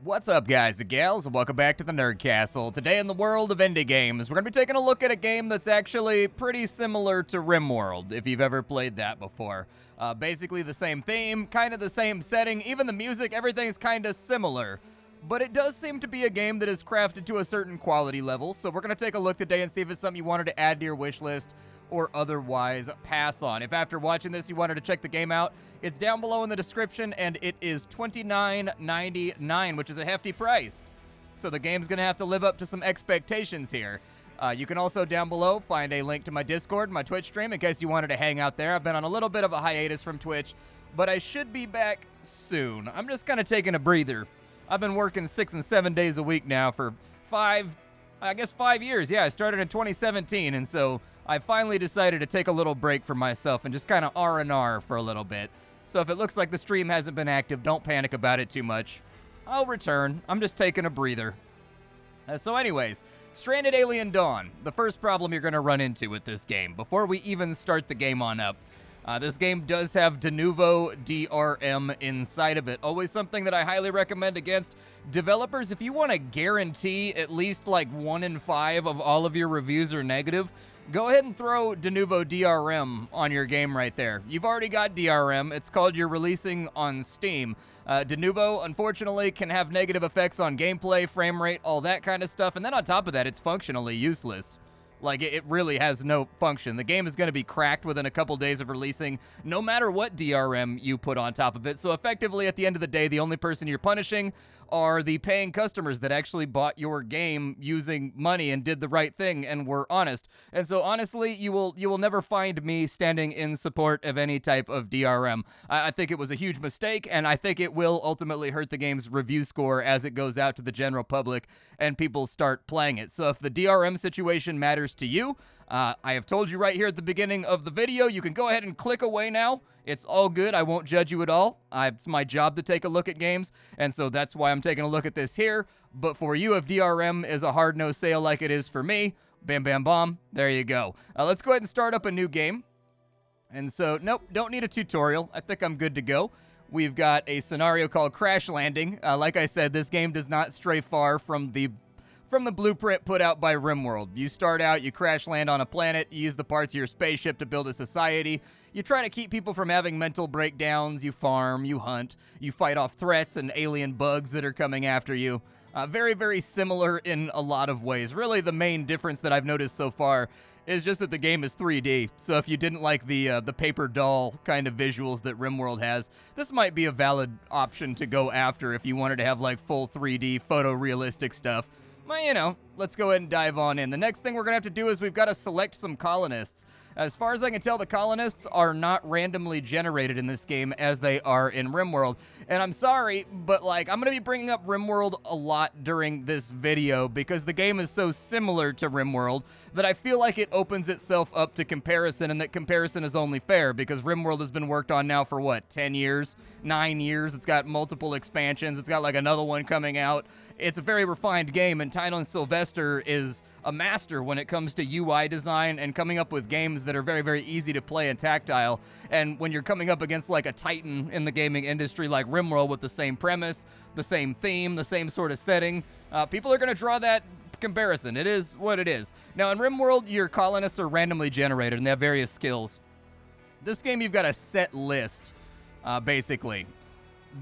What's up, guys and gals, and welcome back to the Nerd Castle. Today in the world of indie games, we're going to be taking a look at a game that's actually pretty similar to RimWorld, if you've ever played that before. Basically the same theme, kind of the same setting, even the music, everything's kind of similar. But it does seem to be a game that is crafted to a certain quality level, so we're going to take a look today and see if it's something you wanted to add to your wish list or otherwise pass on. If after watching this you wanted to check the game out, it's down below in the description, and it is $29.99, which is a hefty price. So the game's going to have to live up to some expectations here. You can also down below find a link to my Discord, my Twitch stream, in case you wanted to hang out there. I've been on a little bit of a hiatus from Twitch, but I should be back soon. I'm just kind of taking a breather. I've been working 6 and 7 days a week now for 5 years. Yeah, I started in 2017, and so I finally decided to take a little break for myself and just kind of R&R for a little bit. So if it looks like the stream hasn't been active, don't panic about it too much. I'll return. I'm just taking a breather. So anyways, Stranded Alien Dawn. The first problem you're going to run into with this game, before we even start the game on up. This game does have de novo DRM inside of it. Always something that I highly recommend against developers. If you want to guarantee at least like 1 in 5 of all of your reviews are negative, go ahead and throw de novo DRM on your game right there. You've already got DRM. It's called you're releasing on Steam. De novo, unfortunately, can have negative effects on gameplay, frame rate, all that kind of stuff. And then on top of that, it's functionally useless. Like, it really has no function. The game is going to be cracked within a couple days of releasing, no matter what DRM you put on top of it. So effectively, at the end of the day, the only person you're punishing are the paying customers that actually bought your game using money and did the right thing and were honest. And so honestly, you will never find me standing in support of any type of DRM. I think it was a huge mistake, and I think it will ultimately hurt the game's review score as it goes out to the general public and people start playing it. So if the DRM situation matters to you, I have told you right here at the beginning of the video, you can go ahead and click away now. It's all good. I won't judge you at all. It's my job to take a look at games, and so that's why I'm taking a look at this here. But for you, if DRM is a hard-no sale like it is for me, bam, bam, bomb, there you go. Let's go ahead and start up a new game. And so, nope, don't need a tutorial. I think I'm good to go. We've got a scenario called Crash Landing. Like I said, this game does not stray far from the blueprint put out by RimWorld. You start out, you crash land on a planet, you use the parts of your spaceship to build a society. You try to keep people from having mental breakdowns, you farm, you hunt, you fight off threats and alien bugs that are coming after you. Very, very similar in a lot of ways. Really, the main difference that I've noticed so far is just that the game is 3D. So if you didn't like the paper doll kind of visuals that RimWorld has, this might be a valid option to go after if you wanted to have like full 3D photorealistic stuff. Well, you know, let's go ahead and dive on in. The next thing we're going to have to do is we've got to select some colonists. As far as I can tell, the colonists are not randomly generated in this game as they are in RimWorld. And I'm sorry, but like, I'm going to be bringing up RimWorld a lot during this video because the game is so similar to RimWorld that I feel like it opens itself up to comparison, and that comparison is only fair because RimWorld has been worked on now for what, 10 years, 9 years? It's got multiple expansions. It's got like another one coming out. It's a very refined game, and Tynan Sylvester is a master when it comes to UI design and coming up with games that are very, very easy to play and tactile. And when you're coming up against like a titan in the gaming industry like RimWorld with the same premise, the same theme, the same sort of setting, people are going to draw that comparison. It is what it is. Now, in RimWorld, your colonists are randomly generated, and they have various skills. This game, you've got a set list, basically.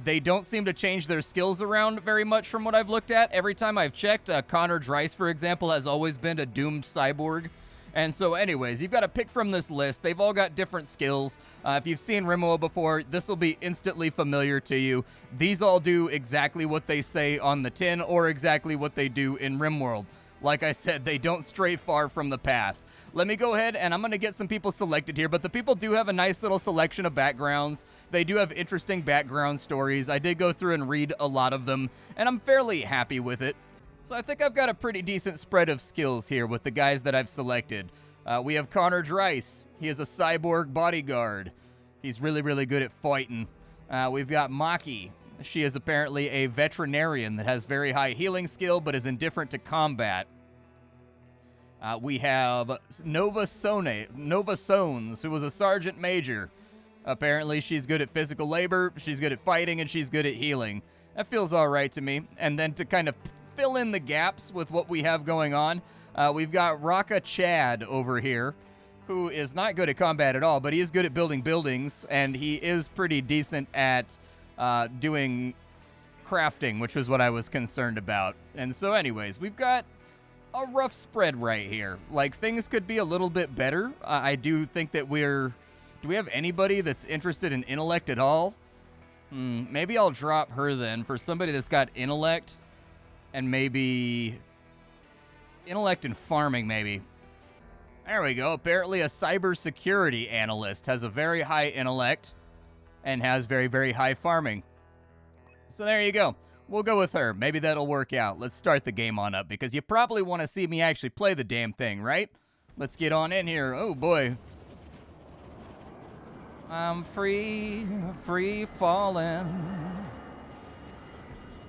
They don't seem to change their skills around very much from what I've looked at. Every time I've checked, Connor Dreiss, for example, has always been a doomed cyborg. And so anyways, you've got to pick from this list. They've all got different skills. If you've seen RimWorld before, this will be instantly familiar to you. These all do exactly what they say on the tin or exactly what they do in RimWorld. Like I said, they don't stray far from the path. Let me go ahead and I'm going to get some people selected here, but the people do have a nice little selection of backgrounds. They do have interesting background stories. I did go through and read a lot of them, and I'm fairly happy with it. So I think I've got a pretty decent spread of skills here with the guys that I've selected. We have Connor Dreiss. He is a cyborg bodyguard. He's really, really good at fighting. We've got Maki. She is apparently a veterinarian that has very high healing skill, but is indifferent to combat. We have Nova Sones, who was a sergeant major. Apparently, she's good at physical labor, she's good at fighting, and she's good at healing. That feels all right to me. And then to kind of fill in the gaps with what we have going on, we've got Raka Chad over here, who is not good at combat at all, but he is good at building buildings, and he is pretty decent at doing crafting, which was what I was concerned about. And so anyways, we've got a rough spread right here. Like, things could be a little bit better. I do think that do we have anybody that's interested in intellect at all? Maybe I'll drop her then for somebody that's got intellect and maybe intellect and farming, maybe. There we go. Apparently a cybersecurity analyst has a very high intellect and has very, very high farming. So there you go. We'll go with her. Maybe that'll work out. Let's start the game on up, because you probably want to see me actually play the damn thing, right? Let's get on in here. Oh, boy. I'm free falling.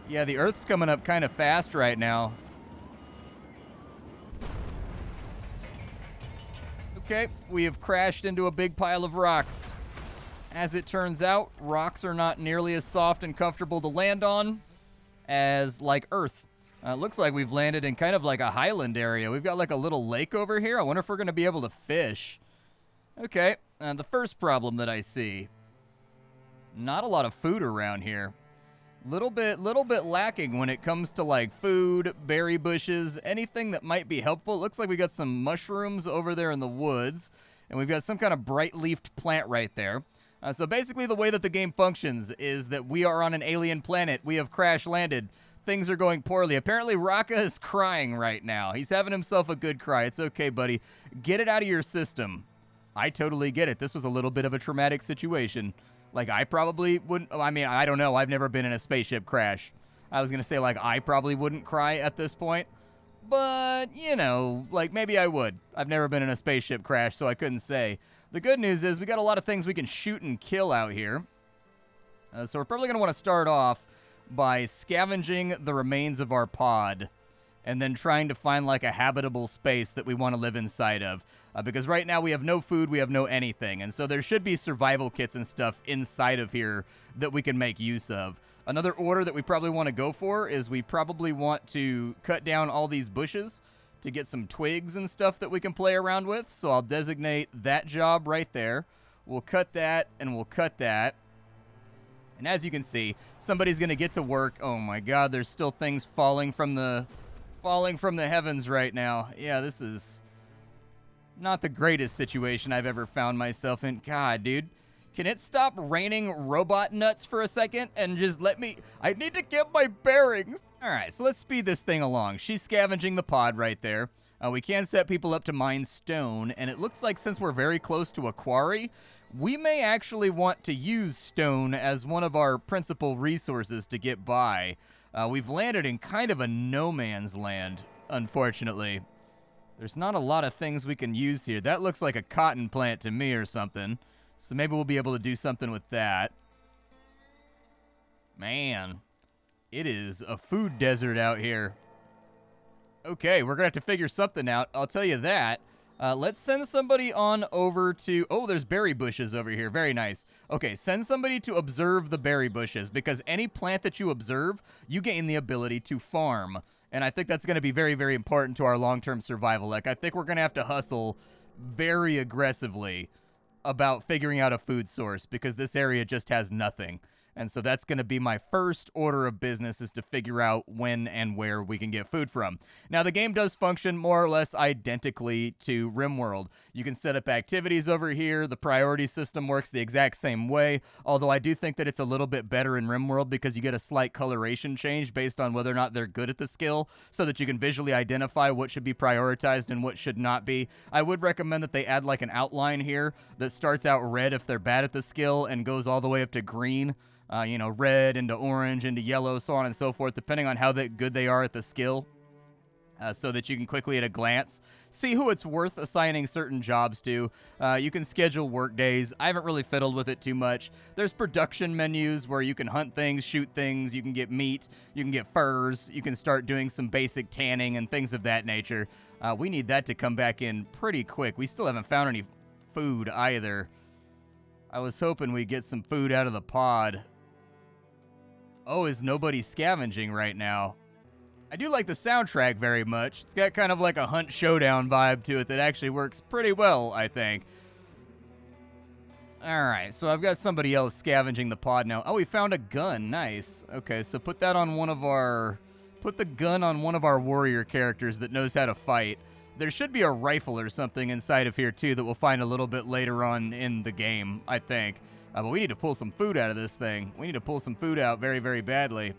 Yeah, the Earth's coming up kind of fast right now. Okay, we have crashed into a big pile of rocks. As it turns out, rocks are not nearly as soft and comfortable to land on as, like, Earth. Looks like we've landed in kind of like a highland area. We've got like a little lake over here. I wonder if we're going to be able to fish. Okay, the first problem that I see. Not a lot of food around here. Little bit lacking when it comes to like food, berry bushes, anything that might be helpful. It looks like we got some mushrooms over there in the woods, and we've got some kind of bright-leafed plant right there. So basically the way that the game functions is that we are on an alien planet. We have crash landed. Things are going poorly. Apparently Raka is crying right now. He's having himself a good cry. It's okay, buddy. Get it out of your system. I totally get it. This was a little bit of a traumatic situation. Like, I probably wouldn't, I mean, I don't know. I've never been in a spaceship crash. I was going to say, like, I probably wouldn't cry at this point. But, you know, like, maybe I would. I've never been in a spaceship crash, so I couldn't say. The good news is we got a lot of things we can shoot and kill out here. So we're probably going to want to start off by scavenging the remains of our pod and then trying to find like a habitable space that we want to live inside of. Because right now we have no food, we have no anything. And so there should be survival kits and stuff inside of here that we can make use of. Another order that we probably want to go for is we probably want to cut down all these bushes to get some twigs and stuff that we can play around with. So I'll designate that job right there. We'll cut that and we'll cut that. And as you can see, somebody's going to get to work. Oh my god, there's still things falling from the heavens right now. Yeah, this is not the greatest situation I've ever found myself in. God, dude. Can it stop raining robot nuts for a second and just let me... I need to get my bearings. All right, so let's speed this thing along. She's scavenging the pod right there. We can set people up to mine stone, and it looks like since we're very close to a quarry, we may actually want to use stone as one of our principal resources to get by. We've landed in kind of a no man's land, unfortunately. There's not a lot of things we can use here. That looks like a cotton plant to me or something. So maybe we'll be able to do something with that. Man, it is a food desert out here. Okay, we're going to have to figure something out. I'll tell you that. Let's send somebody on over to... Oh, there's berry bushes over here. Very nice. Okay, send somebody to observe the berry bushes, because any plant that you observe, you gain the ability to farm. And I think that's going to be very, very important to our long-term survival. Like, I think we're going to have to hustle very aggressively about figuring out a food source, because this area just has nothing. And so that's going to be my first order of business, is to figure out when and where we can get food from. Now, the game does function more or less identically to RimWorld. You can set up activities over here. The priority system works the exact same way, although I do think that it's a little bit better in RimWorld because you get a slight coloration change based on whether or not they're good at the skill, so that you can visually identify what should be prioritized and what should not be. I would recommend that they add like an outline here that starts out red if they're bad at the skill and goes all the way up to green. You know, red into orange into yellow, so on and so forth, depending on how good they are at the skill, so that you can quickly at a glance see who it's worth assigning certain jobs to. You can schedule work days. I haven't really fiddled with it too much. There's production menus where you can hunt things, shoot things, you can get meat, you can get furs, you can start doing some basic tanning and things of that nature. We need that to come back in pretty quick. We still haven't found any food either. I was hoping we'd get some food out of the pod. Oh, is nobody scavenging right now? I do like the soundtrack very much. It's got kind of like a Hunt Showdown vibe to it that actually works pretty well, I think. Alright, so I've got somebody else scavenging the pod now. Oh, we found a gun. Nice. Okay, so put that on one of our... Put the gun on one of our warrior characters that knows how to fight. There should be a rifle or something inside of here, too, that we'll find a little bit later on in the game, I think. But we need to pull some food out of this thing. We need to pull some food out very, very badly.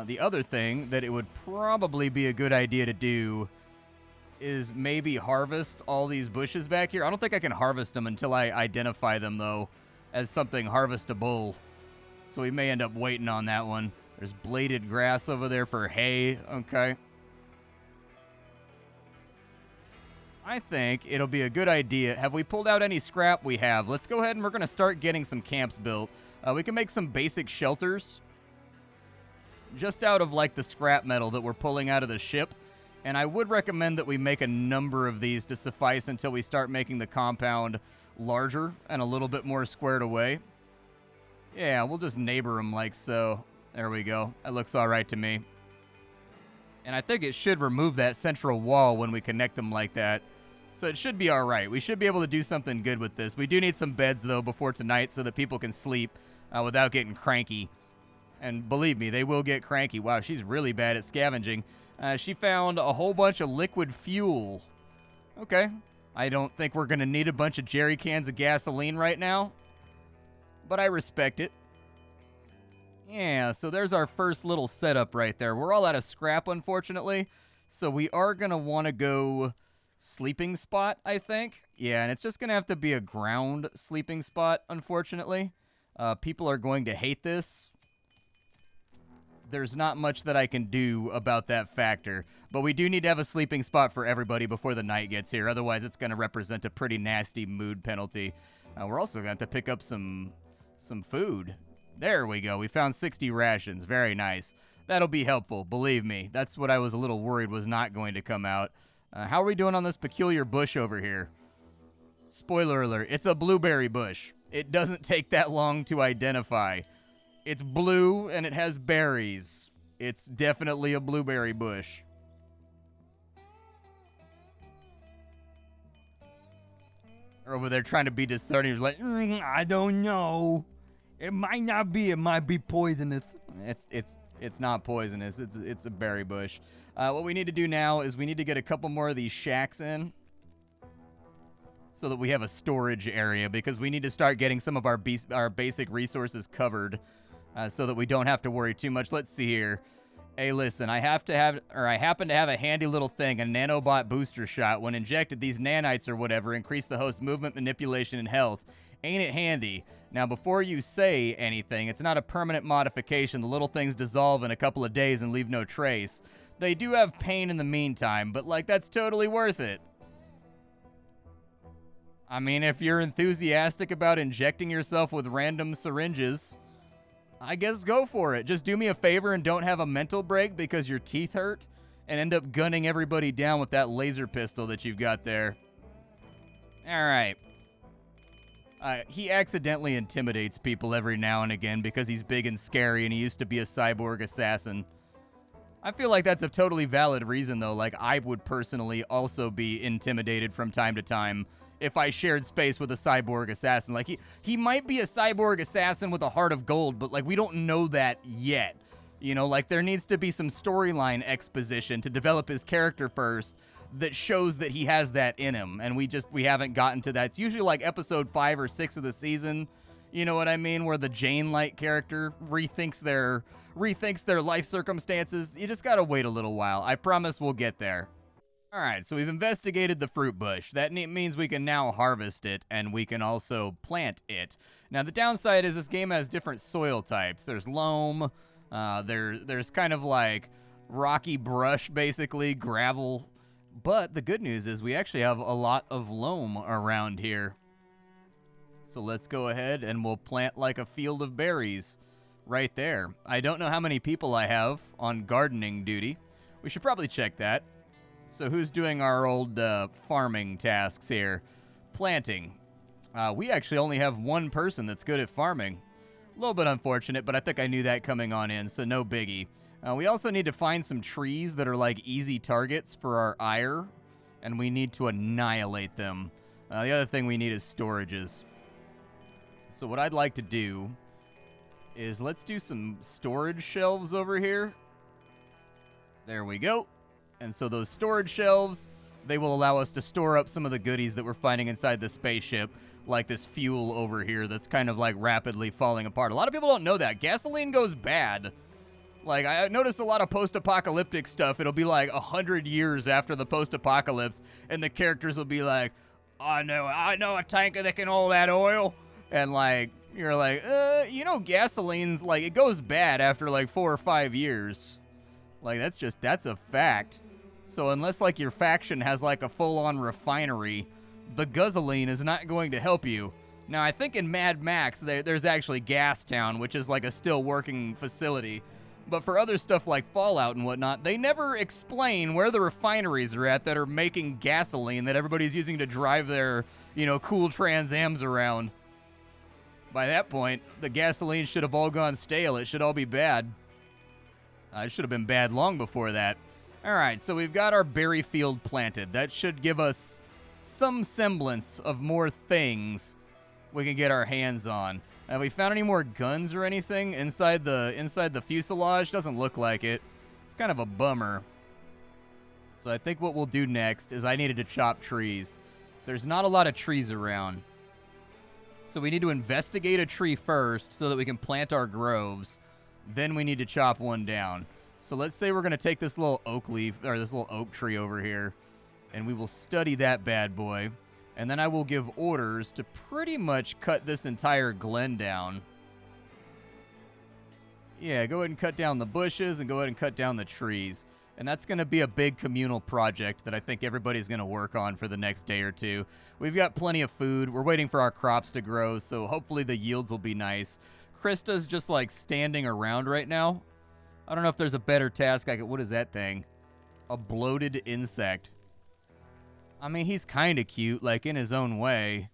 The other thing that it would probably be a good idea to do is maybe harvest all these bushes back here. I don't think I can harvest them until I identify them, though, as something harvestable. So we may end up waiting on that one. There's bladed grass over there for hay. Okay. I think it'll be a good idea. Have we pulled out any scrap? We have. Let's go ahead and we're going to start getting some camps built. We can make some basic shelters just out of, like, the scrap metal that we're pulling out of the ship. And I would recommend that we make a number of these to suffice until we start making the compound larger and a little bit more squared away. Yeah, we'll just neighbor them like so. There we go. That looks all right to me. And I think it should remove that central wall when we connect them like that. So it should be all right. We should be able to do something good with this. We do need some beds, though, before tonight so that people can sleep without getting cranky. And believe me, they will get cranky. Wow, she's really bad at scavenging. She found a whole bunch of liquid fuel. Okay. I don't think we're going to need a bunch of jerry cans of gasoline right now. But I respect it. Yeah, so there's our first little setup right there. We're all out of scrap, unfortunately. So we are going to want to go sleeping spot, I think. Yeah, and it's just going to have to be a ground sleeping spot, unfortunately. People are going to hate this. There's not much that I can do about that factor. But we do need to have a sleeping spot for everybody before the night gets here. Otherwise, it's going to represent a pretty nasty mood penalty. We're also going to have to pick up some food. There we go. We found 60 rations. Very nice. That'll be helpful. Believe me. That's what I was a little worried was not going to come out. How are we doing on this peculiar bush over here? Spoiler alert. It's a blueberry bush. It doesn't take that long to identify. It's blue, and it has berries. It's definitely a blueberry bush. They're over there trying to be discerning. Like, I don't know. It might not be. It might be poisonous. It's not poisonous. It's a berry bush. What we need to do now is we need to get a couple more of these shacks in so that we have a storage area, because we need to start getting some of our basic resources covered so that we don't have to worry too much. Let's see here. Hey, listen, I happen to have a handy little thing, a nanobot booster shot. When injected, these nanites or whatever increase the host's movement, manipulation, and health. Ain't it handy? Now, before you say anything, it's not a permanent modification. The little things dissolve in a couple of days and leave no trace. They do have pain in the meantime, but, like, that's totally worth it. I mean, if you're enthusiastic about injecting yourself with random syringes, I guess go for it. Just do me a favor and don't have a mental break because your teeth hurt and end up gunning everybody down with that laser pistol that you've got there. All right. He accidentally intimidates people every now and again because he's big and scary and he used to be a cyborg assassin. I feel like that's a totally valid reason, though. Like, I would personally also be intimidated from time to time if I shared space with a cyborg assassin. Like, he might be a cyborg assassin with a heart of gold, but, like, we don't know that yet. You know, like, there needs to be some storyline exposition to develop his character first that shows that he has that in him, and we haven't gotten to that. It's usually, like, episode 5 or 6 of the season, you know what I mean, where the Jane-like character rethinks their life circumstances. You just gotta wait a little while. I promise we'll get there. Alright, so we've investigated the fruit bush. That means we can now harvest it, and we can also plant it. Now, the downside is this game has different soil types. There's loam, there's kind of like rocky brush, basically, gravel. But the good news is we actually have a lot of loam around here. So let's go ahead and we'll plant like a field of berries right there. I don't know how many people I have on gardening duty. We should probably check that. So who's doing our old farming tasks here? Planting. We actually only have one person that's good at farming. A little bit unfortunate, but I think I knew that coming on in, so no biggie. We also need to find some trees that are like easy targets for our ire, and we need to annihilate them. The other thing we need is storages. So what I'd like to do is let's do some storage shelves over here. There we go. And so those storage shelves, they will allow us to store up some of the goodies that we're finding inside the spaceship, like this fuel over here that's kind of like rapidly falling apart. A lot of people don't know that. Gasoline goes bad. Like, I noticed a lot of post-apocalyptic stuff. It'll be like 100 years after the post-apocalypse, and the characters will be like, I know a tanker that can hold that oil. And like, you're like, gasoline's like, it goes bad after like 4 or 5 years. Like, that's a fact. So unless like your faction has like a full-on refinery, the guzzling is not going to help you. Now, I think in Mad Max, there's actually Gastown, which is like a still working facility. But for other stuff like Fallout and whatnot, they never explain where the refineries are at that are making gasoline that everybody's using to drive their, cool Trans Ams around. By that point, the gasoline should have all gone stale. It should all be bad. It should have been bad long before that. All right, so we've got our berry field planted. That should give us some semblance of more things we can get our hands on. Have we found any more guns or anything inside the fuselage? Doesn't look like it. It's kind of a bummer. So I think what we'll do next is I needed to chop trees. There's not a lot of trees around. So we need to investigate a tree first so that we can plant our groves. Then we need to chop one down. So let's say we're going to take this little oak leaf, or this little oak tree over here, and we will study that bad boy. And then I will give orders to pretty much cut this entire glen down. Yeah, go ahead and cut down the bushes and go ahead and cut down the trees. And that's going to be a big communal project that I think everybody's going to work on for the next day or two. We've got plenty of food. We're waiting for our crops to grow, so hopefully the yields will be nice. Krista's just like standing around right now. I don't know if there's a better task I could... What is that thing? A bloated insect. I mean, he's kind of cute, like, in his own way,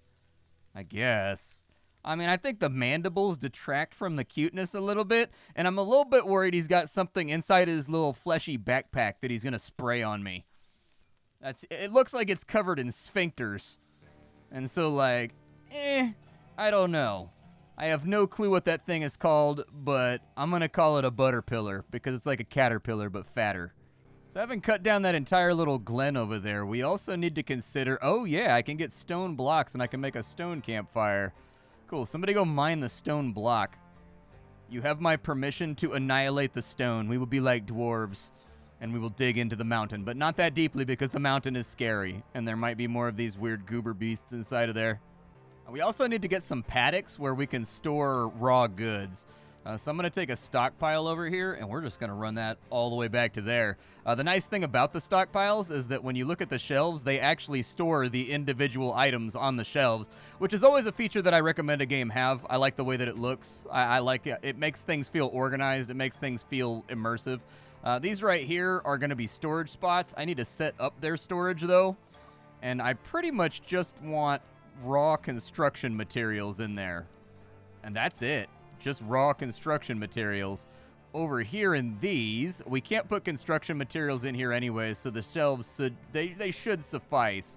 I guess. I mean, I think the mandibles detract from the cuteness a little bit, and I'm a little bit worried he's got something inside his little fleshy backpack that he's going to spray on me. It looks like it's covered in sphincters. And so, like, I don't know. I have no clue what that thing is called, but I'm going to call it a butterpillar, because it's like a caterpillar, but fatter. So having cut down that entire little glen over there, we also need to consider, oh yeah, I can get stone blocks and I can make a stone campfire. Cool, somebody go mine the stone block. You have my permission to annihilate the stone. We will be like dwarves, and we will dig into the mountain, but not that deeply because the mountain is scary, and there might be more of these weird goober beasts inside of there. We also need to get some paddocks where we can store raw goods. So I'm going to take a stockpile over here, and we're just going to run that all the way back to there. The nice thing about the stockpiles is that when you look at the shelves, they actually store the individual items on the shelves, which is always a feature that I recommend a game have. I like the way that it looks. I like it. It makes things feel organized. It makes things feel immersive. These right here are going to be storage spots. I need to set up their storage, though, and I pretty much just want raw construction materials in there, and that's it. Just raw construction materials. Over here in these, we can't put construction materials in here anyway, so the shelves they should suffice.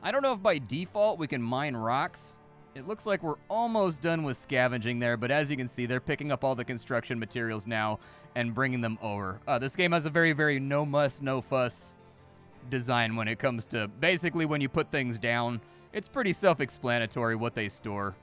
I don't know if by default we can mine rocks. It looks like we're almost done with scavenging there, but as you can see, they're picking up all the construction materials now and bringing them over. This game has a very, very no muss, no fuss design when it comes to basically when you put things down. It's pretty self-explanatory what they store.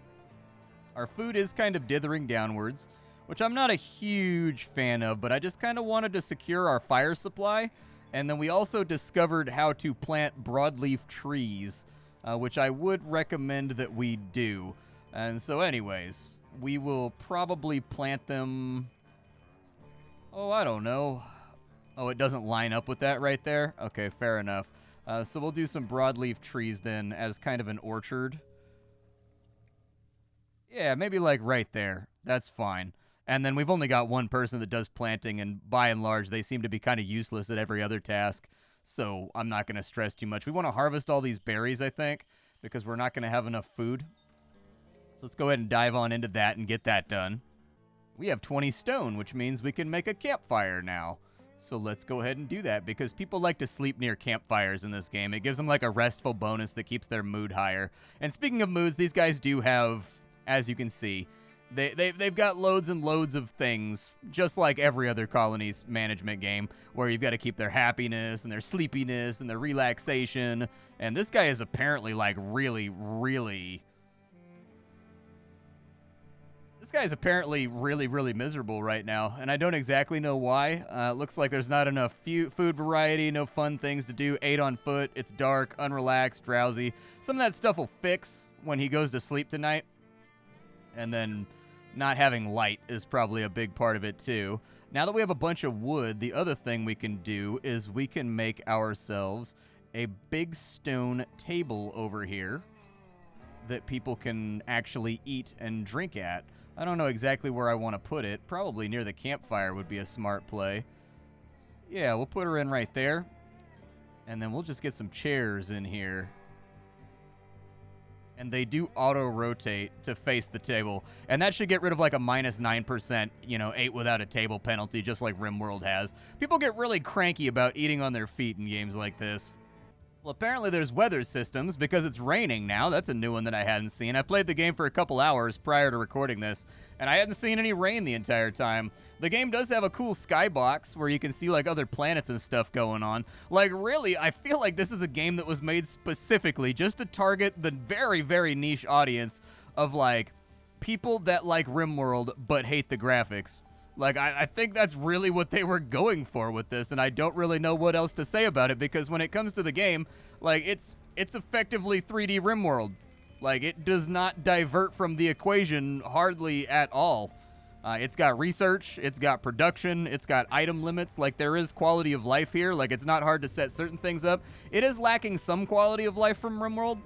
Our food is kind of dithering downwards, which I'm not a huge fan of, but I just kind of wanted to secure our fire supply. And then we also discovered how to plant broadleaf trees, which I would recommend that we do. And so anyways, we will probably plant them... Oh, I don't know. Oh, it doesn't line up with that right there? Okay, fair enough. So we'll do some broadleaf trees then as kind of an orchard. Yeah, maybe like right there. That's fine. And then we've only got one person that does planting, and by and large, they seem to be kind of useless at every other task. So I'm not going to stress too much. We want to harvest all these berries, I think, because we're not going to have enough food. So let's go ahead and dive on into that and get that done. We have 20 stone, which means we can make a campfire now. So let's go ahead and do that, because people like to sleep near campfires in this game. It gives them like a restful bonus that keeps their mood higher. And speaking of moods, these guys do have, as you can see, they've got loads and loads of things, just like every other colony's management game, where you've got to keep their happiness and their sleepiness and their relaxation. And this guy is apparently like really miserable right now, and I don't exactly know why. Looks like there's not enough food variety, no fun things to do, 8 on foot, it's dark, unrelaxed, drowsy. Some of that stuff will fix when he goes to sleep tonight. And then not having light is probably a big part of it too. Now that we have a bunch of wood, the other thing we can do is we can make ourselves a big stone table over here that people can actually eat and drink at. I don't know exactly where I want to put it. Probably near the campfire would be a smart play. Yeah, we'll put her in right there. And then we'll just get some chairs in here. And they do auto-rotate to face the table. And that should get rid of like a minus 9%, 8 without a table penalty, just like RimWorld has. People get really cranky about eating on their feet in games like this. Well, apparently there's weather systems because it's raining now. That's a new one that I hadn't seen. I played the game for a couple hours prior to recording this, and I hadn't seen any rain the entire time. The game does have a cool skybox where you can see like other planets and stuff going on. Like really, I feel like this is a game that was made specifically just to target the very niche audience of like people that like RimWorld but hate the graphics. Like, I think that's really what they were going for with this, and I don't really know what else to say about it, because when it comes to the game, like, it's effectively 3D RimWorld. Like, it does not divert from the equation hardly at all. It's got research, it's got production, it's got item limits. Like, there is quality of life here. Like, it's not hard to set certain things up. It is lacking some quality of life from RimWorld,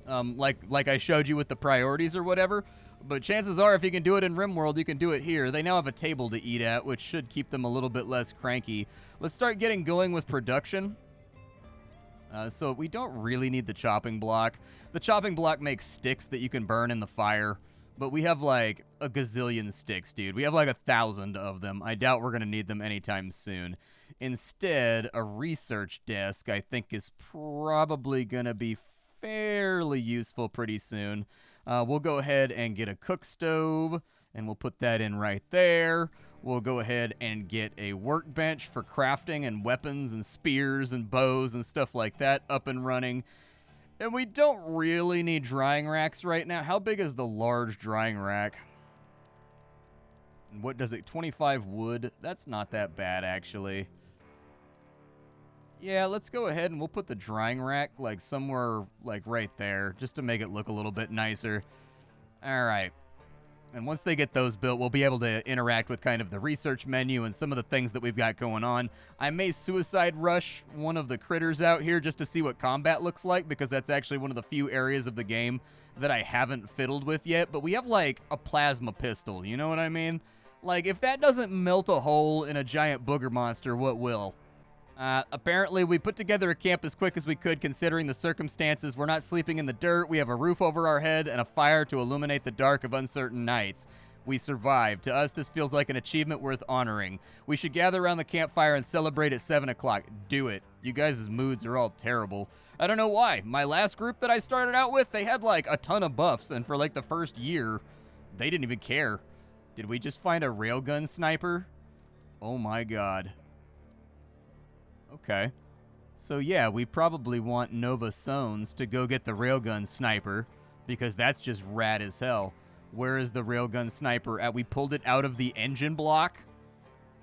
like I showed you with the priorities or whatever. But chances are, if you can do it in RimWorld, you can do it here. They now have a table to eat at, which should keep them a little bit less cranky. Let's start getting going with production. So we don't really need the chopping block. The chopping block makes sticks that you can burn in the fire. But we have like a gazillion sticks, dude. We have like 1,000 of them. I doubt we're going to need them anytime soon. Instead, a research desk, I think, is probably going to be fairly useful pretty soon. We'll go ahead and get a cook stove, and we'll put that in right there. We'll go ahead and get a workbench for crafting and weapons and spears and bows and stuff like that up and running. And we don't really need drying racks right now. How big is the large drying rack? And what does it? 25 wood? That's not that bad, actually. Yeah, let's go ahead and we'll put the drying rack like somewhere like right there just to make it look a little bit nicer. All right. And once they get those built, we'll be able to interact with kind of the research menu and some of the things that we've got going on. I may suicide rush one of the critters out here just to see what combat looks like, because that's actually one of the few areas of the game that I haven't fiddled with yet. But we have like a plasma pistol, you know what I mean? Like, if that doesn't melt a hole in a giant booger monster, what will? Apparently, we put together a camp as quick as we could considering the circumstances. We're not sleeping in the dirt. We have a roof over our head and a fire to illuminate the dark of uncertain nights. We survived. To us, this feels like an achievement worth honoring. We should gather around the campfire and celebrate at 7 o'clock. Do it. You guys' moods are all terrible. I don't know why. My last group that I started out with, they had like a ton of buffs, and for like the first year, they didn't even care. Did we just find a railgun sniper? Oh my god. Okay. So yeah, we probably want Nova Sones to go get the railgun sniper, because that's just rad as hell. Where is the railgun sniper at? We pulled it out of the engine block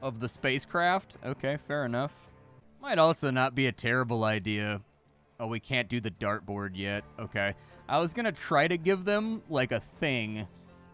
of the spacecraft? Okay, fair enough. Might also not be a terrible idea. Oh, we can't do the dartboard yet. Okay. I was gonna try to give them, like, a thing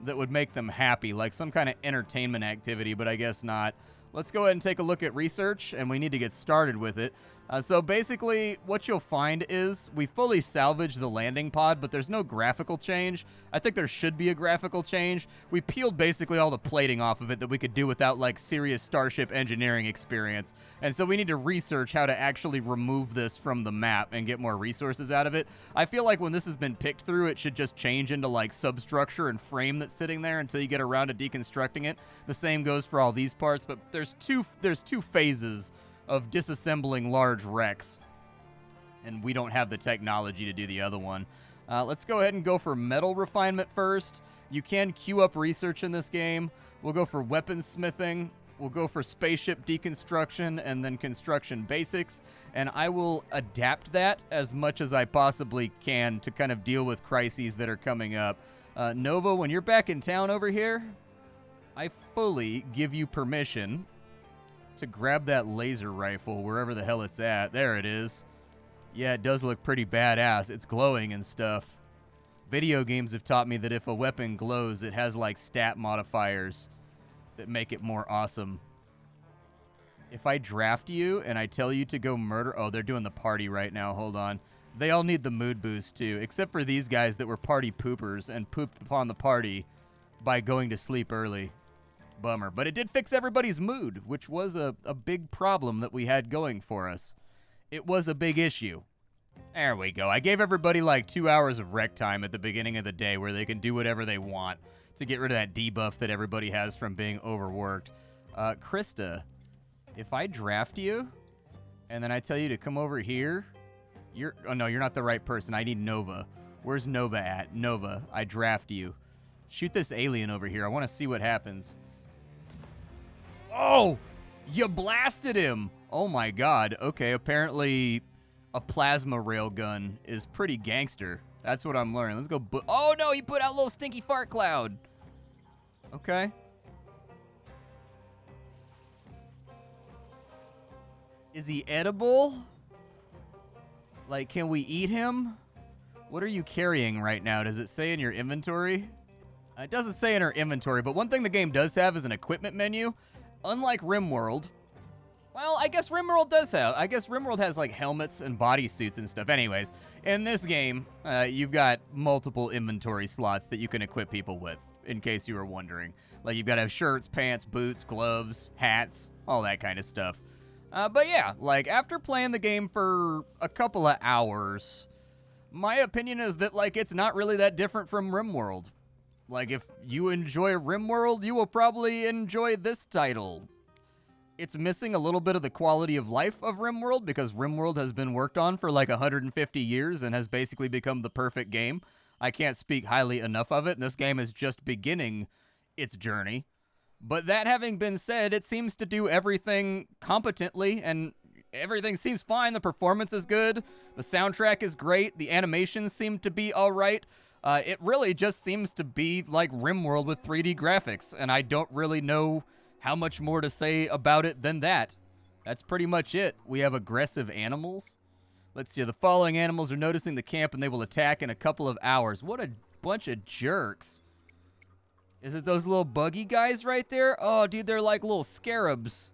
that would make them happy, like some kind of entertainment activity, but I guess not. Let's go ahead and take a look at research, and we need to get started with it. So basically, what you'll find is we fully salvage the landing pod, but there's no graphical change. I think there should be a graphical change. We peeled basically all the plating off of it that we could do without, like, serious Starship engineering experience. And so we need to research how to actually remove this from the map and get more resources out of it. I feel like when this has been picked through, it should just change into, like, substructure and frame that's sitting there until you get around to deconstructing it. The same goes for all these parts, but there's two phases of disassembling large wrecks, and we don't have the technology to do the other one. Let's go ahead and go for metal refinement first. You can queue up research in this game. We'll go for weaponsmithing. We'll go for spaceship deconstruction and then construction basics, and I will adapt that as much as I possibly can to kind of deal with crises that are coming up. Nova, when you're back in town over here, I fully give you permission to grab that laser rifle wherever the hell it's at. There it is. Yeah, it does look pretty badass. It's glowing and stuff. Video games have taught me that if a weapon glows, it has like stat modifiers that make it more awesome. If I draft you and I tell you to go murder... Oh, they're doing the party right now. Hold on. They all need the mood boost too, except for these guys that were party poopers and pooped upon the party by going to sleep early. Bummer. But it did fix everybody's mood, which was a big problem that we had going for us. It was a big issue. There we go. I gave everybody like 2 hours of rec time at the beginning of the day where they can do whatever they want to get rid of that debuff that everybody has from being overworked. Krista, if I draft you and then I tell you to come over here, oh no, you're not the right person. I need Nova. Where's Nova at? Nova, I draft you. Shoot this alien over here. I want to see what happens. Oh, you blasted him. Oh my god. Okay, apparently a plasma railgun is pretty gangster. That's what I'm learning. Let's go. Oh no, he put out a little stinky fart cloud. Okay. Is he edible? Like, can we eat him? What are you carrying right now? Does it say in your inventory? It doesn't say in our inventory, but one thing the game does have is an equipment menu. Unlike RimWorld, well, I guess RimWorld does have. I guess RimWorld has like helmets and bodysuits and stuff. Anyways, in this game, you've got multiple inventory slots that you can equip people with, in case you were wondering. Like, you've got to have shirts, pants, boots, gloves, hats, all that kind of stuff. But yeah, like, after playing the game for a couple of hours, my opinion is that, like, it's not really that different from RimWorld. Like, if you enjoy RimWorld, you will probably enjoy this title. It's missing a little bit of the quality of life of RimWorld because RimWorld has been worked on for like 150 years and has basically become the perfect game. I can't speak highly enough of it, and this game is just beginning its journey. But that having been said, it seems to do everything competently, and everything seems fine. The performance is good. The soundtrack is great. The animations seem to be all right. It really just seems to be like RimWorld with 3D graphics, and I don't really know how much more to say about it than that. That's pretty much it. We have aggressive animals. Let's see. The following animals are noticing the camp, and they will attack in a couple of hours. What a bunch of jerks. Is it those little buggy guys right there? Oh, dude, they're like little scarabs.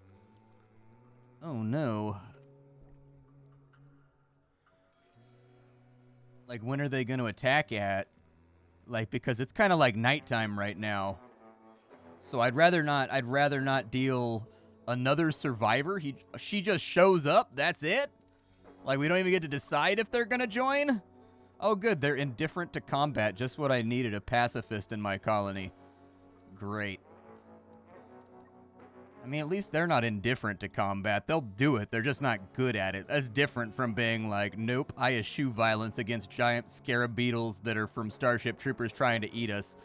Oh, no. Like, when are they going to attack at? Like, because it's kind of like nighttime right now. So I'd rather not deal another survivor. She just shows up. That's it? Like, we don't even get to decide if they're going to join? Oh, good. They're indifferent to combat. Just what I needed, a pacifist in my colony. Great. I mean, at least they're not indifferent to combat. They'll do it. They're just not good at it. That's different from being like, nope, I eschew violence against giant scarab beetles that are from Starship Troopers trying to eat us.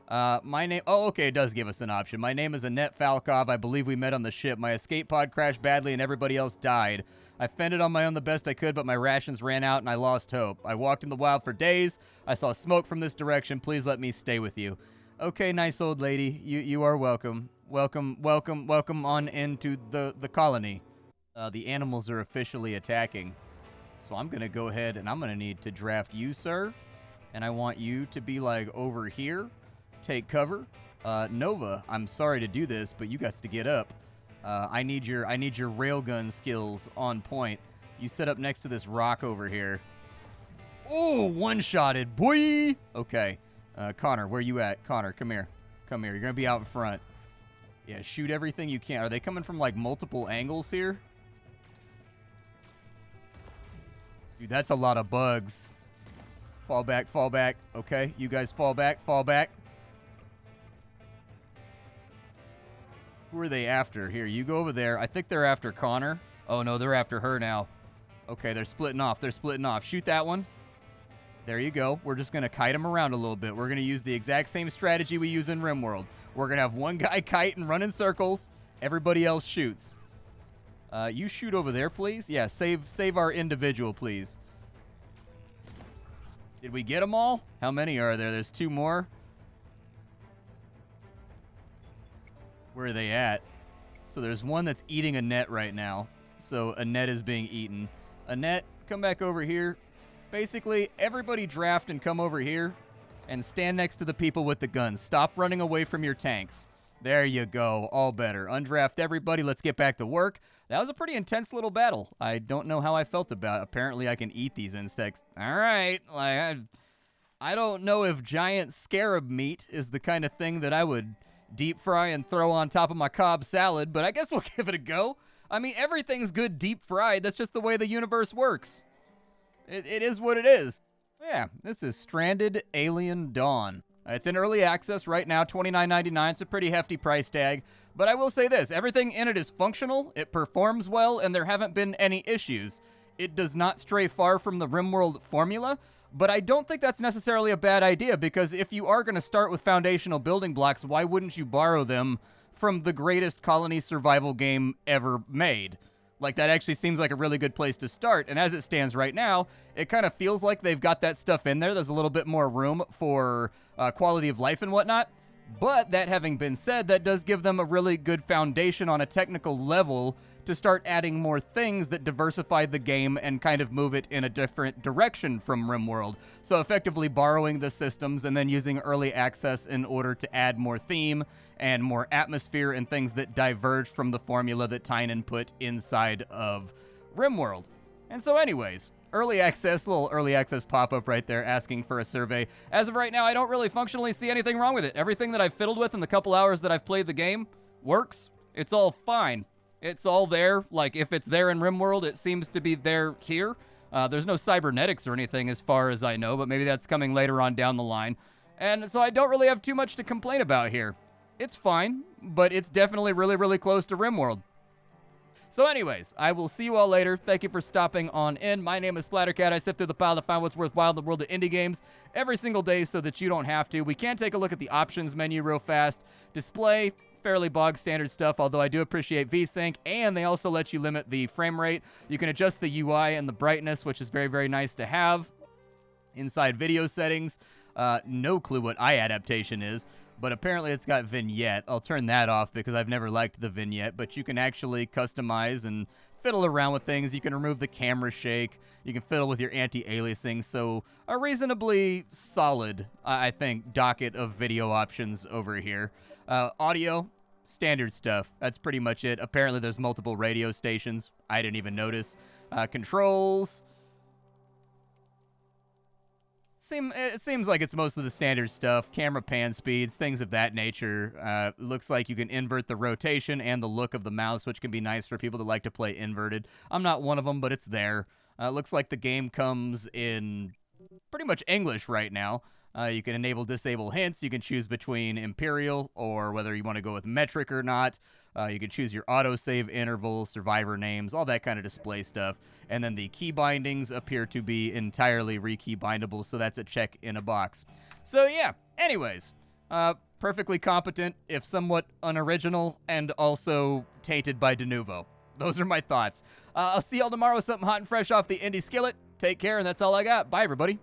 My name... Oh, okay, it does give us an option. My name is Annette Falkov. I believe we met on the ship. My escape pod crashed badly and everybody else died. I fended on my own the best I could, but my rations ran out and I lost hope. I walked in the wild for days. I saw smoke from this direction. Please let me stay with you. Okay, nice old lady. You are welcome. Welcome on into the colony. The animals are officially attacking. So I'm going to go ahead and I'm going to need to draft you, sir. And I want you to be like over here. Take cover. Nova, I'm sorry to do this, but you got to get up. I need your railgun skills on point. You set up next to this rock over here. Ooh, one-shotted, boy! Okay. Connor, where you at? Connor, come here. Come here. You're going to be out in front. Yeah, shoot everything you can. Are they coming from, like, multiple angles here? Dude, that's a lot of bugs. Fall back, fall back. Okay, you guys fall back, fall back. Who are they after? Here, you go over there. I think they're after Connor. Oh, no, they're after her now. Okay, they're splitting off. They're splitting off. Shoot that one. There you go. We're just going to kite them around a little bit. We're going to use the exact same strategy we use in RimWorld. We're going to have one guy kite and run in circles. Everybody else shoots. You shoot over there, please. Yeah, save our individual, please. Did we get them all? How many are there? There's 2 more. Where are they at? So there's one that's eating Annette right now. So Annette is being eaten. Annette, come back over here. Basically, everybody draft and come over here and stand next to the people with the guns. Stop running away from your tanks. There you go. All better. Undraft everybody. Let's get back to work. That was a pretty intense little battle. I don't know how I felt about it. Apparently, I can eat these insects. All right. Like, I don't know if giant scarab meat is the kind of thing that I would deep fry and throw on top of my Cobb salad, but I guess we'll give it a go. I mean, everything's good deep fried. That's just the way the universe works. It is what it is. Yeah, this is Stranded Alien Dawn. It's in early access right now, $29.99. It's a pretty hefty price tag. But I will say this, everything in it is functional, it performs well, and there haven't been any issues. It does not stray far from the RimWorld formula, but I don't think that's necessarily a bad idea, because if you are going to start with foundational building blocks, why wouldn't you borrow them from the greatest colony survival game ever made? Like, that actually seems like a really good place to start, and as it stands right now, it kind of feels like they've got that stuff in there. There's a little bit more room for quality of life and whatnot, but that having been said, that does give them a really good foundation on a technical level to start adding more things that diversify the game and kind of move it in a different direction from RimWorld. So effectively borrowing the systems and then using early access in order to add more theme and more atmosphere and things that diverge from the formula that Tynan put inside of RimWorld. And so anyways, early access, little early access pop-up right there asking for a survey. As of right now, I don't really functionally see anything wrong with it. Everything that I've fiddled with in the couple hours that I've played the game works. It's all fine. It's all there. Like, if it's there in RimWorld, it seems to be there here. There's no cybernetics or anything as far as I know, but maybe that's coming later on down the line. And so I don't really have too much to complain about here. It's fine, but it's definitely really, really close to RimWorld. So anyways, I will see you all later. Thank you for stopping on in. My name is Splattercat. I sift through the pile to find what's worthwhile in the world of indie games every single day so that you don't have to. We can take a look at the options menu real fast. Display, fairly bog standard stuff, although I do appreciate VSync, and they also let you limit the frame rate. You can adjust the UI and the brightness, which is very, very nice to have. Inside video settings, no clue what eye adaptation is, but apparently it's got vignette. I'll turn that off because I've never liked the vignette, but you can actually customize and fiddle around with things. You can remove the camera shake. You can fiddle with your anti-aliasing. So a reasonably solid, I think, docket of video options over here. Audio, standard stuff. That's pretty much it. Apparently there's multiple radio stations. I didn't even notice. Controls. It seems like it's most of the standard stuff. Camera pan speeds, things of that nature. Looks like you can invert the rotation and the look of the mouse, which can be nice for people that like to play inverted. I'm not one of them, but it's there. Looks like the game comes in pretty much English right now. You can enable disable hints. You can choose between Imperial or whether you want to go with metric or not. You can choose your autosave interval, survivor names, all that kind of display stuff. And then the key bindings appear to be entirely rekey bindable, so that's a check in a box. So yeah, anyways, perfectly competent, if somewhat unoriginal, and also tainted by de novo. Those are my thoughts. I'll see y'all tomorrow with something hot and fresh off the indie skillet. Take care, and that's all I got. Bye, everybody.